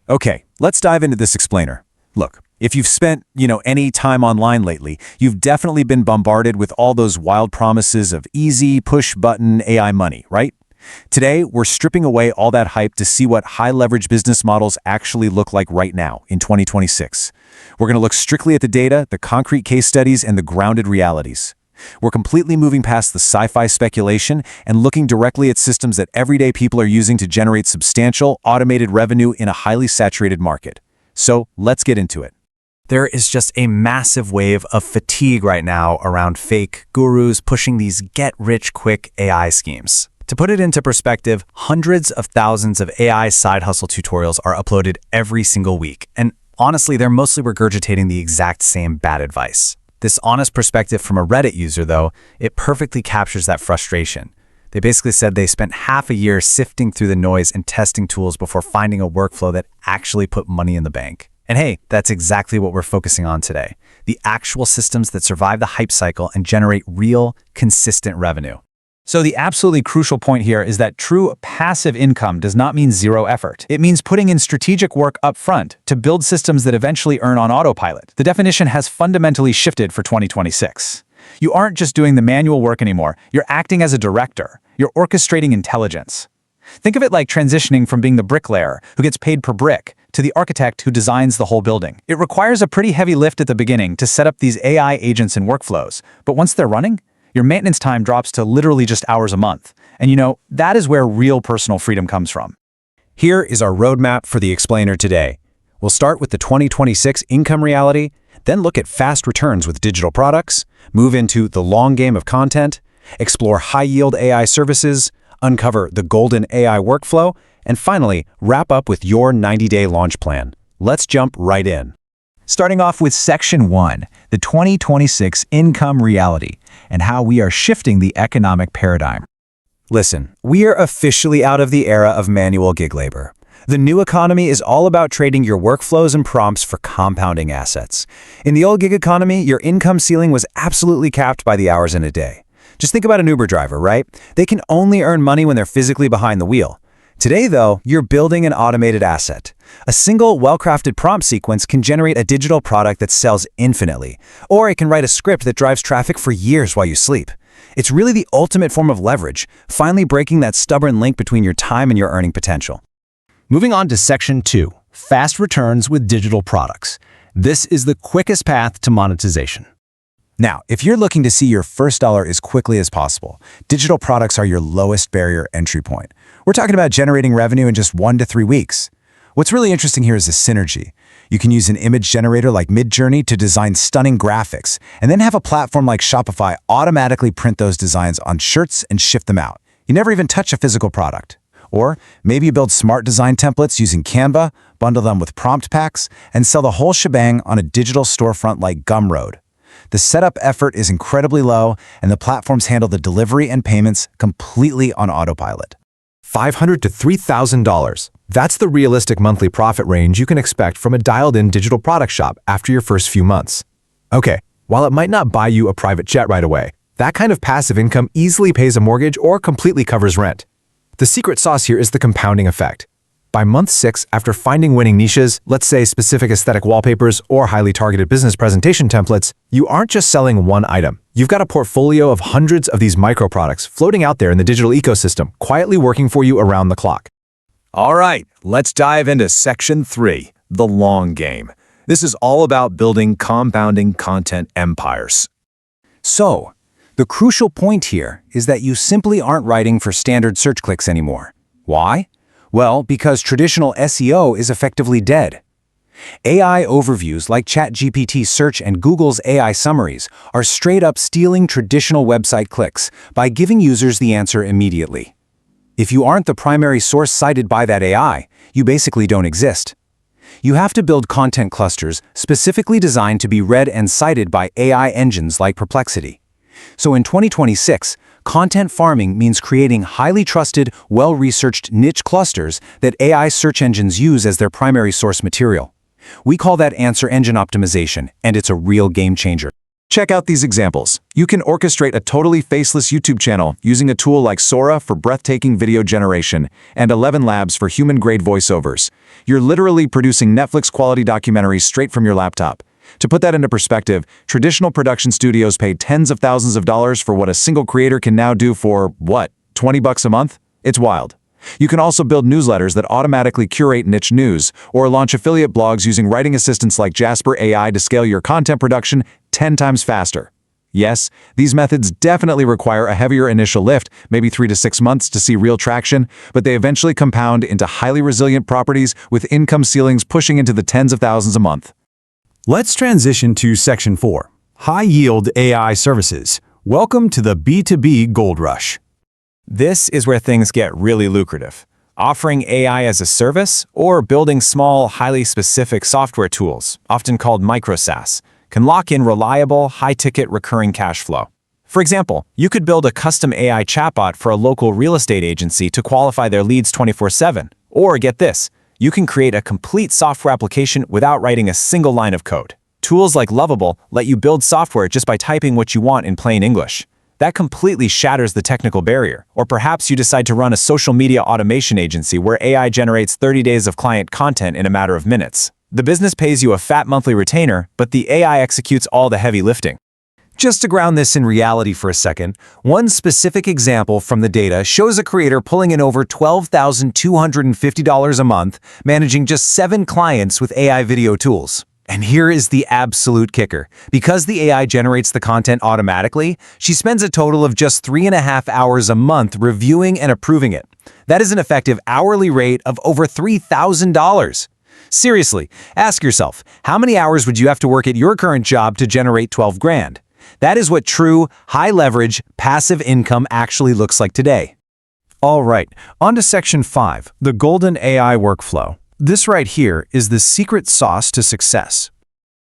Okay, let's dive into this explainer. Look, if you've spent, any time online lately, you've definitely been bombarded with all those wild promises of easy, push-button AI money, right? Today, we're stripping away all that hype to see what high-leverage business models actually look like right now, in 2026. We're going to look strictly at the data, the concrete case studies, and the grounded realities. We're completely moving past the sci-fi speculation and looking directly at systems that everyday people are using to generate substantial, automated revenue in a highly saturated market. So, let's get into it. There is just a massive wave of fatigue right now around fake gurus pushing these get-rich-quick AI schemes. To put it into perspective, hundreds of thousands of AI side hustle tutorials are uploaded every single week, and honestly, they're mostly regurgitating the exact same bad advice. This honest perspective from a Reddit user, though, it perfectly captures that frustration. They basically said they spent half a year sifting through the noise and testing tools before finding a workflow that actually put money in the bank. And hey, that's exactly what we're focusing on today. The actual systems that survive the hype cycle and generate real, consistent revenue. So the absolutely crucial point here is that true passive income does not mean zero effort. It means putting in strategic work up front to build systems that eventually earn on autopilot. The definition has fundamentally shifted for 2026. You aren't just doing the manual work anymore. You're acting as a director. You're orchestrating intelligence. Think of it like transitioning from being the bricklayer who gets paid per brick to the architect who designs the whole building. It requires a pretty heavy lift at the beginning to set up these AI agents and workflows, but once they're running, your maintenance time drops to literally just hours a month. And that is where real personal freedom comes from. Here is our roadmap for the explainer today. We'll start with the 2026 income reality, then look at fast returns with digital products, move into the long game of content, explore high-yield AI services, uncover the golden AI workflow, and finally, wrap up with your 90-day launch plan. Let's jump right in. Starting off with Section 1, the 2026 income reality, and how we are shifting the economic paradigm. Listen, we are officially out of the era of manual gig labor. The new economy is all about trading your workflows and prompts for compounding assets. In the old gig economy, your income ceiling was absolutely capped by the hours in a day. Just think about an Uber driver, right? They can only earn money when they're physically behind the wheel. Today, though, you're building an automated asset. A single, well-crafted prompt sequence can generate a digital product that sells infinitely, or it can write a script that drives traffic for years while you sleep. It's really the ultimate form of leverage, finally breaking that stubborn link between your time and your earning potential. Moving on to Section 2, fast returns with digital products. This is the quickest path to monetization. Now, if you're looking to see your first dollar as quickly as possible, digital products are your lowest barrier entry point. We're talking about generating revenue in just 1 to 3 weeks. What's really interesting here is the synergy. You can use an image generator like Midjourney to design stunning graphics, and then have a platform like Shopify automatically print those designs on shirts and ship them out. You never even touch a physical product. Or maybe you build smart design templates using Canva, bundle them with prompt packs, and sell the whole shebang on a digital storefront like Gumroad. The setup effort is incredibly low, and the platforms handle the delivery and payments completely on autopilot. $500 to $3,000. That's the realistic monthly profit range you can expect from a dialed-in digital product shop after your first few months. Okay, while it might not buy you a private jet right away, that kind of passive income easily pays a mortgage or completely covers rent. The secret sauce here is the compounding effect. By month 6, after finding winning niches, let's say specific aesthetic wallpapers or highly targeted business presentation templates, you aren't just selling one item. You've got a portfolio of hundreds of these micro products floating out there in the digital ecosystem, quietly working for you around the clock. All right, let's dive into Section 3, the long game. This is all about building compounding content empires. So, the crucial point here is that you simply aren't writing for standard search clicks anymore. Why? Well, because traditional SEO is effectively dead. AI overviews like ChatGPT search and Google's AI summaries are straight up stealing traditional website clicks by giving users the answer immediately. If you aren't the primary source cited by that AI, you basically don't exist. You have to build content clusters specifically designed to be read and cited by AI engines like Perplexity. So in 2026, content farming means creating highly trusted, well-researched niche clusters that AI search engines use as their primary source material. We call that answer engine optimization, and it's a real game changer. Check out these examples. You can orchestrate a totally faceless YouTube channel using a tool like Sora for breathtaking video generation and 11 Labs for human-grade voiceovers. You're literally producing Netflix-quality documentaries straight from your laptop. To put that into perspective, traditional production studios pay tens of thousands of dollars for what a single creator can now do for, what, $20 a month? It's wild. You can also build newsletters that automatically curate niche news, or launch affiliate blogs using writing assistants like Jasper AI to scale your content production 10 times faster. Yes, these methods definitely require a heavier initial lift, maybe 3 to 6 months to see real traction, but they eventually compound into highly resilient properties with income ceilings pushing into the tens of thousands a month. Let's transition to Section 4, High-Yield AI Services. Welcome to the B2B Gold Rush. This is where things get really lucrative. Offering AI as a service or building small, highly specific software tools, often called micro SaaS, can lock in reliable, high-ticket recurring cash flow. For example, you could build a custom AI chatbot for a local real estate agency to qualify their leads 24/7. Or get this, you can create a complete software application without writing a single line of code. Tools like Lovable let you build software just by typing what you want in plain English. That completely shatters the technical barrier. Or perhaps you decide to run a social media automation agency where AI generates 30 days of client content in a matter of minutes. The business pays you a fat monthly retainer, but the AI executes all the heavy lifting. Just to ground this in reality for a second, one specific example from the data shows a creator pulling in over $12,250 a month, managing just 7 clients with AI video tools. And here is the absolute kicker. Because the AI generates the content automatically, she spends a total of just 3.5 hours a month reviewing and approving it. That is an effective hourly rate of over $3,000. Seriously, ask yourself, how many hours would you have to work at your current job to generate 12 grand? That is what true, high-leverage, passive income actually looks like today. All right, on to Section 5, the Golden AI Workflow. This right here is the secret sauce to success.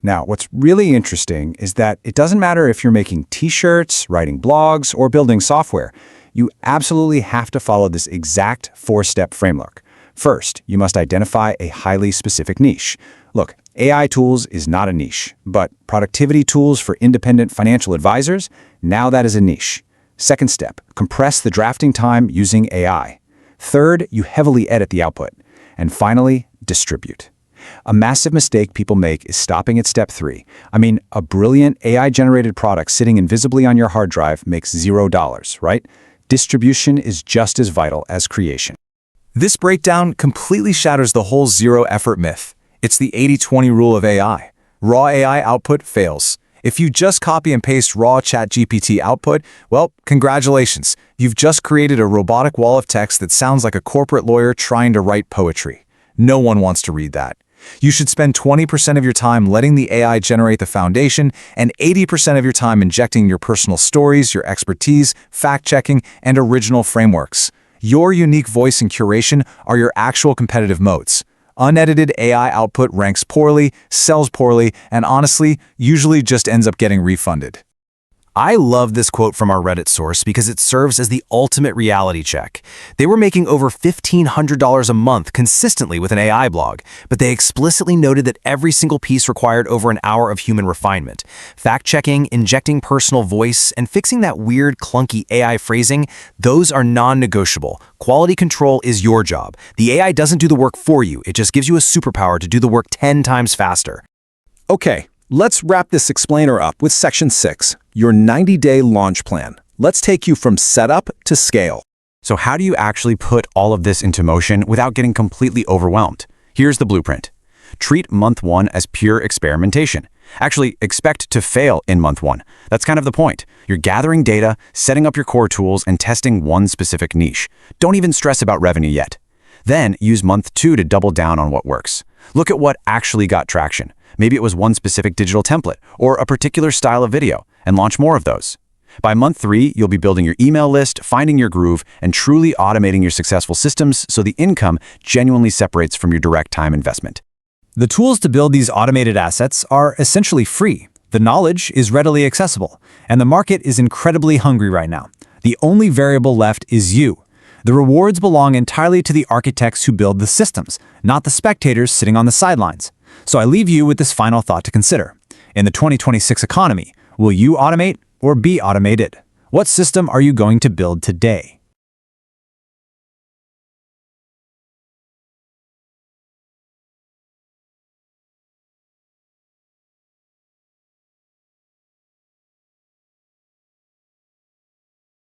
Now, what's really interesting is that it doesn't matter if you're making t-shirts, writing blogs, or building software. You absolutely have to follow this exact 4-step framework. First, you must identify a highly specific niche. Look, AI tools is not a niche, but productivity tools for independent financial advisors, now that is a niche. Second step, compress the drafting time using AI. Third, you heavily edit the output. And finally, distribute. A massive mistake people make is stopping at step 3. I mean, a brilliant AI-generated product sitting invisibly on your hard drive makes $0, right? Distribution is just as vital as creation. This breakdown completely shatters the whole zero-effort myth. It's the 80-20 rule of AI. Raw AI output fails. If you just copy and paste raw ChatGPT output, well, congratulations. You've just created a robotic wall of text that sounds like a corporate lawyer trying to write poetry. No one wants to read that. You should spend 20% of your time letting the AI generate the foundation and 80% of your time injecting your personal stories, your expertise, fact-checking, and original frameworks. Your unique voice and curation are your actual competitive moats. Unedited AI output ranks poorly, sells poorly, and honestly, usually just ends up getting refunded. I love this quote from our Reddit source because it serves as the ultimate reality check. They were making over $1,500 a month consistently with an AI blog, but they explicitly noted that every single piece required over an hour of human refinement. Fact-checking, injecting personal voice, and fixing that weird, clunky AI phrasing, those are non-negotiable. Quality control is your job. The AI doesn't do the work for you, it just gives you a superpower to do the work 10 times faster. Okay, let's wrap this explainer up with Section 6, your 90-day launch plan. Let's take you from setup to scale. So how do you actually put all of this into motion without getting completely overwhelmed? Here's the blueprint. Treat month 1 as pure experimentation. Actually, expect to fail in month 1. That's kind of the point. You're gathering data, setting up your core tools, and testing one specific niche. Don't even stress about revenue yet. Then use month 2 to double down on what works. Look at what actually got traction. Maybe it was one specific digital template or a particular style of video, and launch more of those. By month 3, you'll be building your email list, finding your groove, and truly automating your successful systems so the income genuinely separates from your direct time investment. The tools to build these automated assets are essentially free. The knowledge is readily accessible, and the market is incredibly hungry right now. The only variable left is you. The rewards belong entirely to the architects who build the systems, not the spectators sitting on the sidelines. So I leave you with this final thought to consider. In the 2026 economy, Will you automate or be automated? What system are you going to build today?